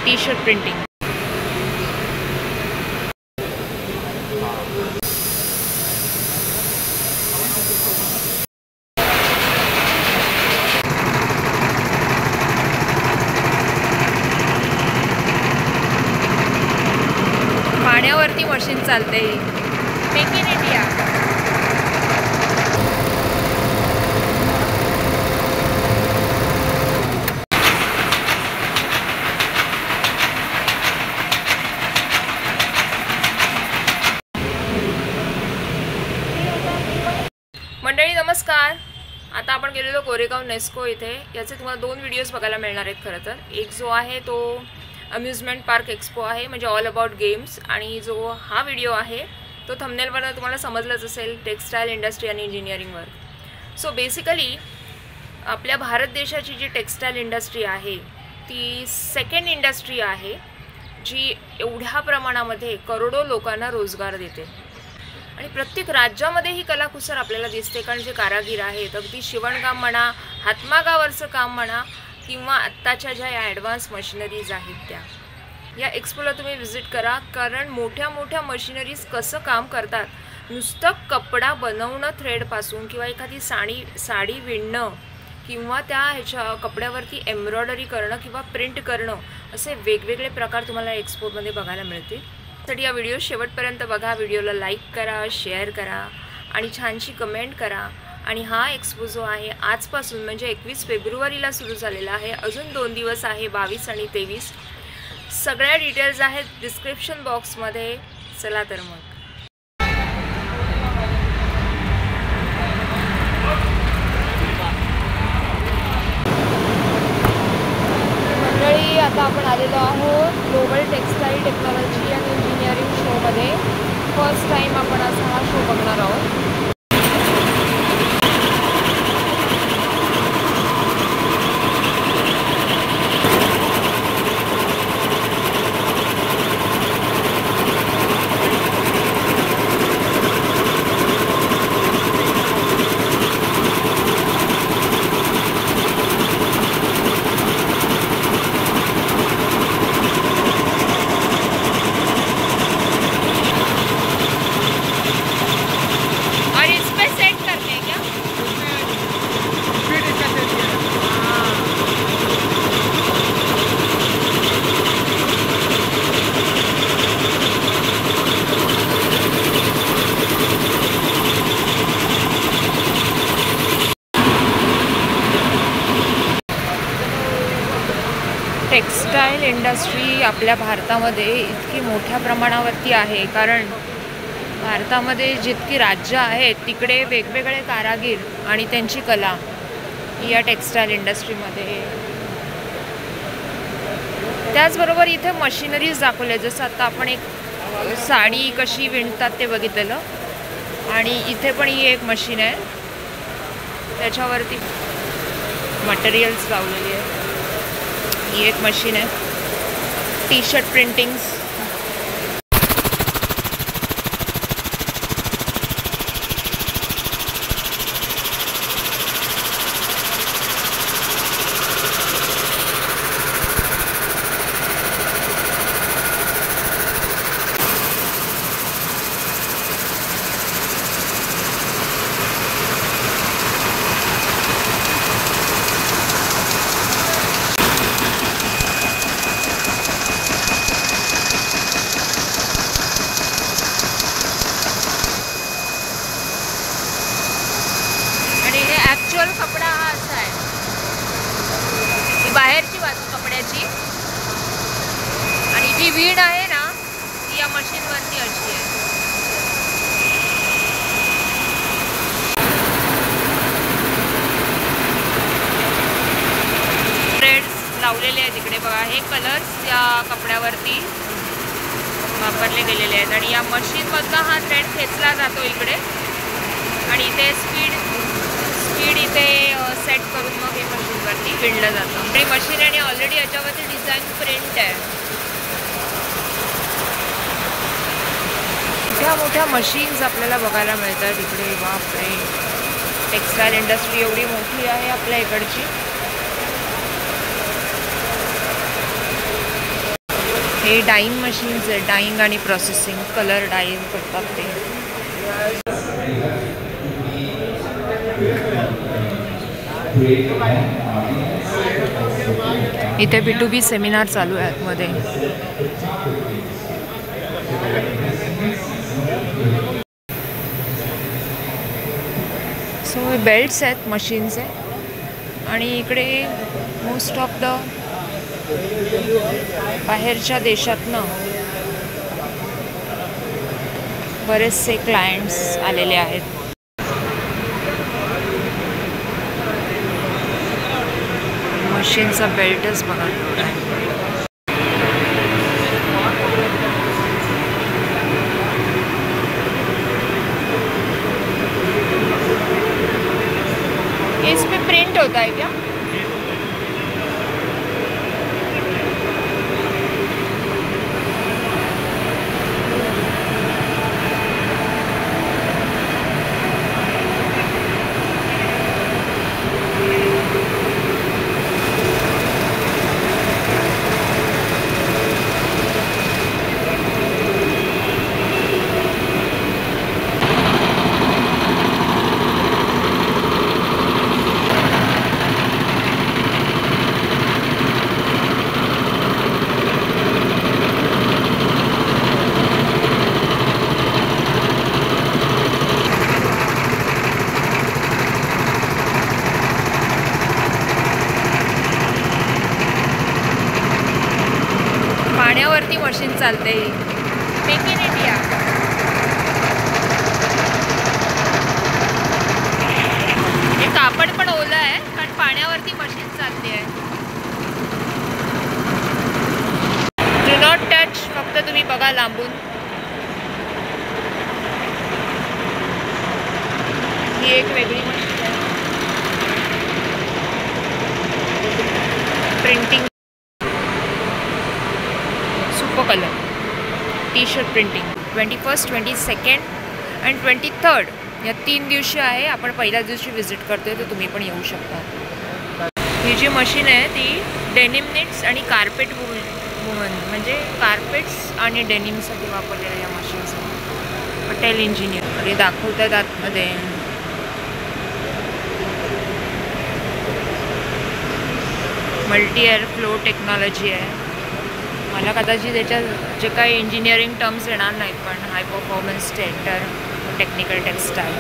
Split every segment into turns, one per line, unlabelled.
T shirt printing. पाण्यावरती machine चालते, make in India. मंडळी नमस्कार। आता आपण गेलेलो कोरेगाव नेस्को इथे। याचे तुम्हाला दोन व्हिडिओज बघायला मिळणार आहेत। खरं तर एक जो आहे तो अम्युजमेंट पार्क एक्सपो आहे, म्हणजे ऑल अबाउट गेम्स, आणि जो हा व्हिडिओ आहे तो थंबनेलवरून तुम्हाला समजलंच असेल, टेक्सटाईल इंडस्ट्री आणि इंजिनिअरिंगवर। सो बेसिकली आपल्या भारत देशाची जी टेक्सटाईल इंडस्ट्री आहे ती सेकंड इंडस्ट्री आहे जी एवढ्या प्रमाणामध्ये करोडो लोकांना रोजगार देते। आणि प्रत्येक राज्यामध्ये ही कलाकुसर आपल्याला दिसते, कारण जे कारागीर आहेत, अगदी शिवणकाम म्हणा, हातमागावरचं काम म्हणा, किंवा आत्ताच्या ज्या ॲडव्हान्स मशिनरीज आहेत त्या, या एक्सपोला तुम्ही व्हिजिट करा, कारण मोठ्या मोठ्या मशिनरीज कसं काम करतात। नुसतं कपडा बनवणं थ्रेडपासून, किंवा एखादी साडी विणणं, किंवा त्या ह्याच्या कपड्यावरती एम्ब्रॉयडरी करणं किंवा प्रिंट करणं, असे वेगवेगळे प्रकार तुम्हाला एक्सपोमध्ये बघायला मिळतील। तर या व्हिडिओ शेवटपर्यंत बघा, व्हिडिओला लाईक करा, शेअर करा आणि छानशी कमेंट करा। आणि हा एक्सपो जो आहे आजपासून म्हणजे 21 फेब्रुवारीला सुरू झालेला आहे, अजून 2 दिवस आहे, 22 आणि 23। सगळ्या डिटेल्स आहेत डिस्क्रिप्शन बॉक्समध्ये। चला तर मग मंडळी, आता आपण आलेलो आहोत ग्लोबल टेक्सटाईल टेक्नॉलॉजी आणि इंजिनिअरिंग शोमध्ये। फर्स्ट टाइम आपण असा हा शो बघणार आहोत। टेक्सटाईल इंडस्ट्री आपल्या भारतामध्ये इतकी मोठ्या प्रमाणावरती आहे, कारण भारतामध्ये जितकी राज्य आहेत तिकडे वेगवेगळे कारागीर आणि त्यांची कला या टेक्सटाईल इंडस्ट्रीमध्ये। त्याचबरोबर इथे मशिनरीज दाखवले, जसं आता आपण एक साडी कशी विणतात ते बघितलेलं, आणि इथे पण ही एक मशीन आहे, त्याच्यावरती मटेरियल्स लावलेली आहे। ही एक मशीन आहे, टी शर्ट प्रिंटिंग्स। ॲक्च्युअल कपडा हा असा आहे, ही बाहेरची बाजू कपड्याची, आणि जी वीण आहे ना ती या मशीनवरती अशी आहे। थ्रेड्स लावलेले आहेत इकडे बघा, हे कलर्स या कपड्यावरती वापरले गेलेले आहेत, आणि या मशीनमधनं हा थ्रेड खेचला जातो इकडे, आणि इथे स्पीड इथे सेट करून मग हे मशीनवरती विणलं जातं। आणि मशीन आणि ऑलरेडी याच्यावरती डिझाईन प्रिंट आहे। मोठ्या मोठ्या मशीन्स आपल्याला बघायला मिळतात इकडे। बापरे, टेक्सटाईल इंडस्ट्री एवढी मोठी आहे आपल्या इकडची। हे डाईंग मशीन्स आहे, डाईंग आणि प्रोसेसिंग, कलर डाईंग करतात ते. इथे B2B सेमिनार चालू आहे आतमध्ये. सो हे बेल्ट्स आहेत, मशीन्स आहे. आणि इकडे मोस्ट ऑफ द बाहेरच्या देशातनं बरेचसे क्लायंट्स आलेले आहेत. मशीनचा बेल्टच बघा. इस पे प्रिंट होता है क्या? पाण्यावरती मशीन चालते. Make in India. हे कापड पण ओलं आहे कारण पाण्यावरती मशीन चालते आहे. Do not touch. फक्त तुम्ही बघा लांबून. ही एक वेगळी मशीन आहे. Printing, colour, T shirt printing. 21, 22 आणि 23 या 3 दिवशी आहे. आपण पहिल्या दिवशी विजिट करतोय, तर तुम्ही पण येऊ शकता. ही जी मशीन आहे ती डेनिम निट्स आणि कार्पेट वुमन म्हणजे कार्पेट्स आणि डेनिमसाठी वापरलेल्या या मशीन्स. पटेल इंजिनियर हे दाखवतात आतमध्ये. मल्टी एअर फ्लो टेक्नॉलॉजी आहे. मला कदाचित त्याच्यात जे काही इंजिनिअरिंग टर्म्स येणार नाहीत, पण high performance tenter, technical textile.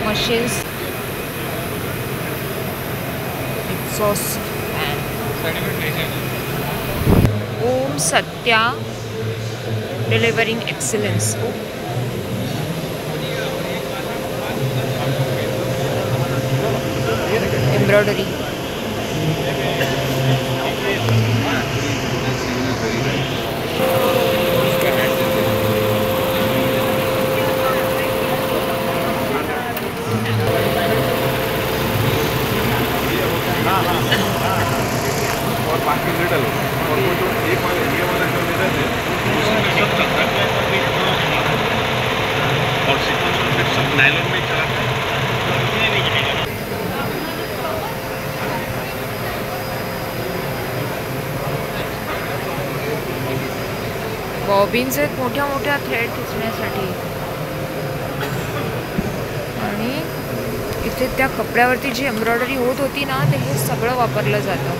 Machines, exhaust fan. Om Satya delivering excellence. Embroidery.
और बाकी लिटल और वो जो एक वाले ये वाला जो लिटल है उसमें सब चलता है और सीक्वेंस फिर सब नायलॉन में चलाते हैं.
बॉबिन्स आहेत मोठ्या मोठ्या थ्रेड खिचण्यासाठी. आणि इथे त्या कपड्यावरती जी एम्ब्रॉयडरी होत होती ना, ते हे सगळं वापरलं जातं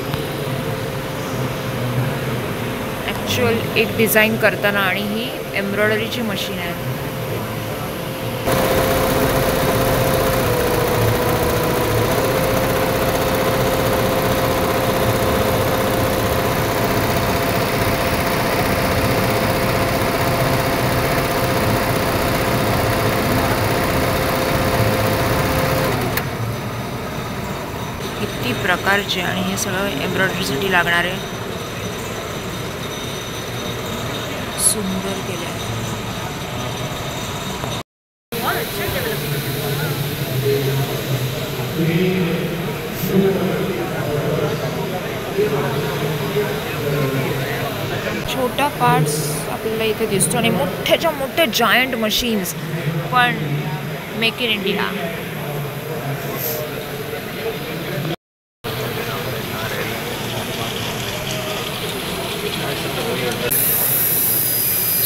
ॲक्च्युअल एक डिझाईन करताना. आणि ही एम्ब्रॉयडरीची मशीन आहे. किती प्रकारचे. आणि हे सगळं एम्ब्रॉयडरीसाठी लागणारे सुंदर केले आहे. छोटा पार्ट्स आपल्याला इथे दिसतो आणि मोठ्याच्या मोठ्या जायंट मशीन्स पण make in India.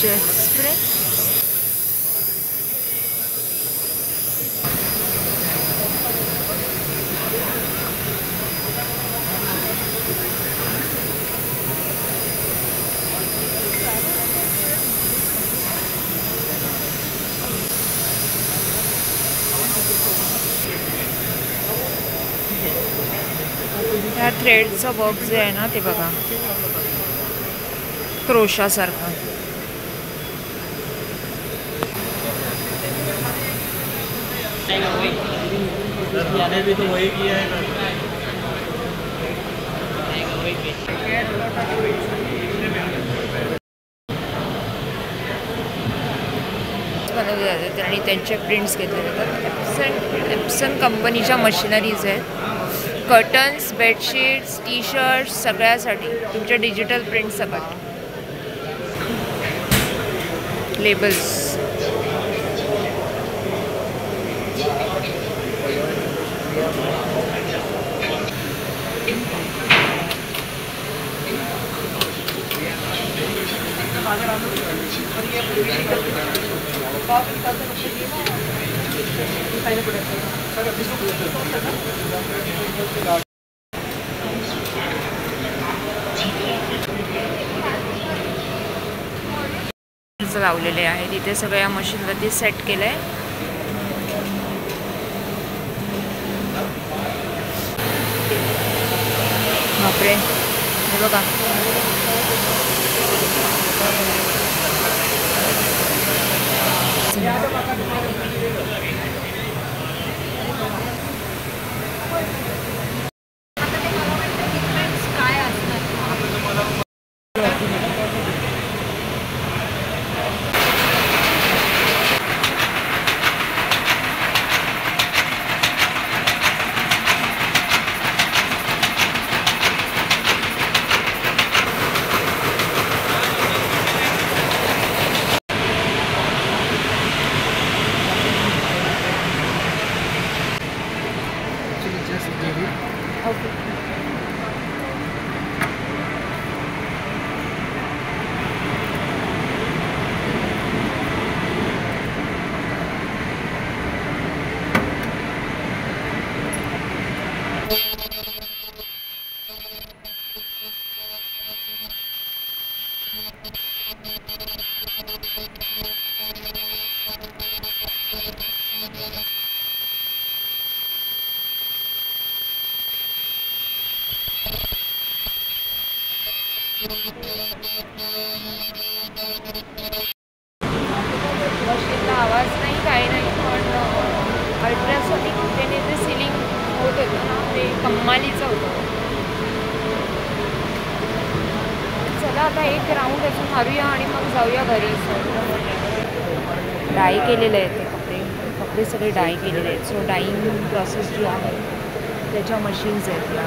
Chest spray, ह्या थ्रेडचं वर्क जे आहे ना ते बघा, क्रोशासारखं.
भी तो वही किया है.
बनवले जातात आणि त्यांचे प्रिंट्स घेतले जातात. एप्सन कंपनीच्या मशिनरीज आहेत. कर्टन्स, बेडशीट्स, टी शर्ट्स सगळ्यासाठी तुमच्या डिजिटल प्रिंट सकट. लेबल्स, लावलेले आहेत इथे. सगळ्या मशीनवरती सेट केलंय. बापरे, हे बघा. मशीनला आवाज नाही, काही नाही, पण अल्ट्रासोनिक त्याने जे सिलिंग होत होतं ना ते कमालीचं होतं. चला आता एक राऊंड अजून मारूया आणि मग जाऊया घरी. डाय केलेले आहेत ते कपडे सगळे डाय केलेले आहेत. सो डाईंग प्रोसेस जी आहे त्याच्या मशीन्स आहेत या.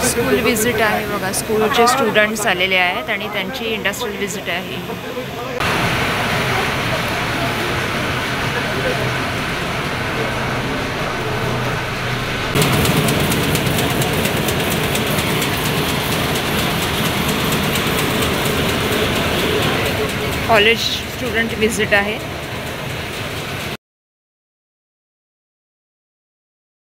स्कूल विजिट आहे बघा. स्कूलचे स्टुडंट्स आलेले आहेत आणि त्यांची इंडस्ट्रियल विजिट आहे. कॉलेज स्टुडंट विजिट आहे.